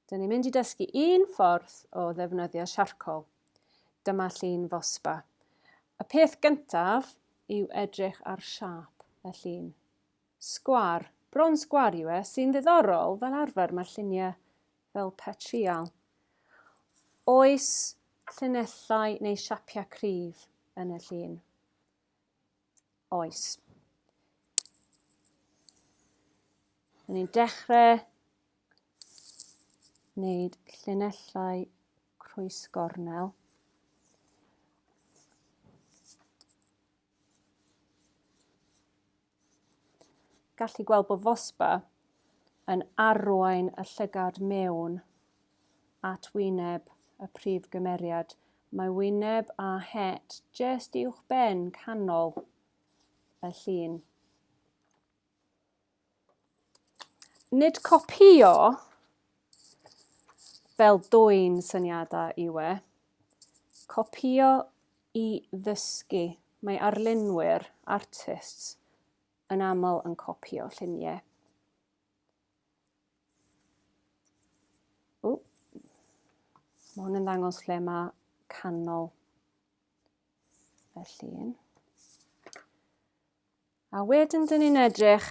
Dyn ni'n mynd i dysgu un ffordd o ddefnyddio siarcol. Dyma llun Vosper. Y peth gyntaf yw edrych ar siap y llun. Sgwar, bron sgwar yw sy'n ddiddorol fel arfer mae lluniau fel petrial. Oes llinellau neu siapiau cryf yn y llun? Oes. Rydyn ni'n dechrau wneud llinellau crwys-gornel. Gallu gweld bod Vosper yn arwain y llygad mewn at wyneb y prif gymeriad. Mae wyneb a het jyst uwch ben canol y llun. Nid copïo fel dwyn syniadau yw copïo i ddysgu. Mae arlunwyr, artists, yn aml yn copïo lluniau. Mae hwn yn ddangos lle mae canol y llun. A wedyn dyn ni'n edrych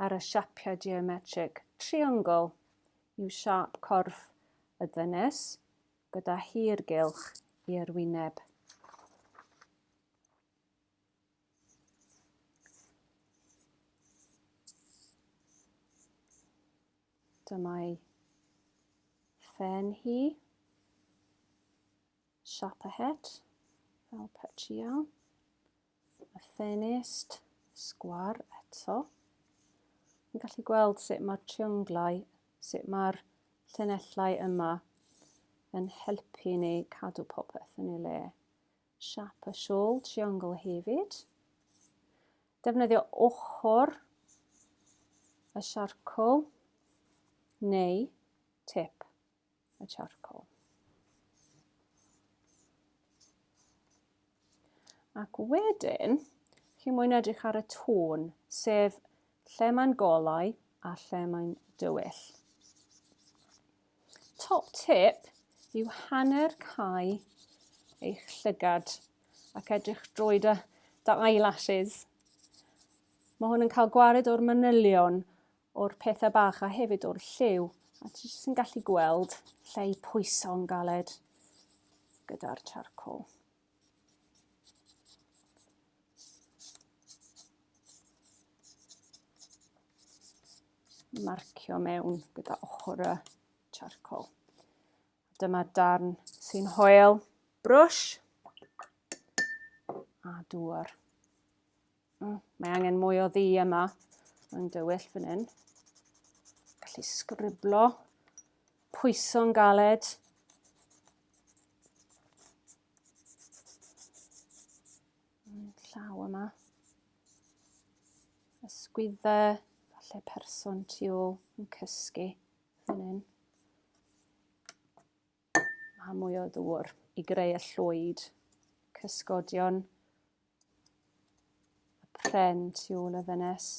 ar y siapiau geometric. Triongl yw siap corff y ddynes gyda hirgylch i'r wyneb. Dyma'i phen hi, siap a het, fel petrial. Y ffenest, sgwar eto. Ni'n gallu gweld sut mae'r trionglau, sut mae'r llinellau yma yn helpu ni cadw popeth yn ei le. Siap y siôl, triongl hefyd. Defnyddio ochr y siarcol neu tip y siarcol. Ac wedyn, chi'n mwyn edrych ar y tôn, sef lle mae'n golau a lle mae'n dywyll. Top tip yw hanner cau eich llygad ac edrych drwy dy eyelashes. Mae hwn yn cael gwared o'r manylion, o'r pethau bach a hefyd o'r lliw. A ti jyst yn gallu gweld lle i pwyso'n galed gyda'r charcoal. Marcio mewn gyda ochr y charcoal. Dyma darn sy'n hwyl, brwsh a dŵr. Mae angen mwy o ddi yma yn dywyll fan hyn. Gallu sgriblo, pwyso'n galed. Llaw yma. Ysgwyddau, falle person tu ôl yn cysgu fan hyn. A mwy o ddŵr i greu y llwyd. Cysgodion. Y pren tu ôl y ddynes.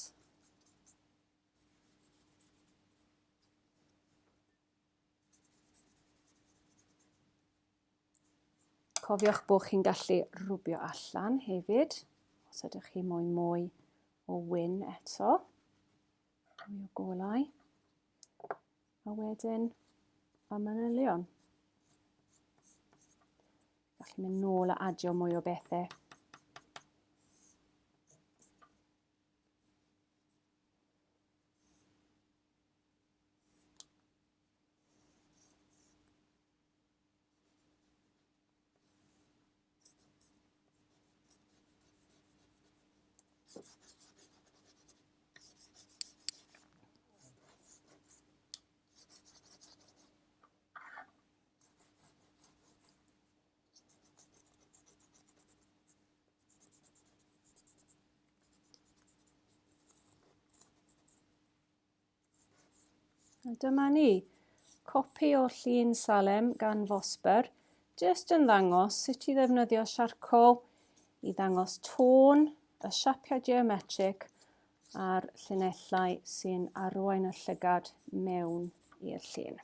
Cofiwch bod chi'n gallu rwbio allan hefyd, os ydych chi moyn mwy o wyn eto, mwy o golau, a wedyn y manylion. Gallu mynd nôl a adio mwy o bethau. A dyma ni, copi o llun Salem gan Vosper, jyst yn ddangos sut i ddefnyddio siarcol i ddangos tôn, y siapiau geometric a'r llinellau sy'n arwain y llygad mewn i'r llun.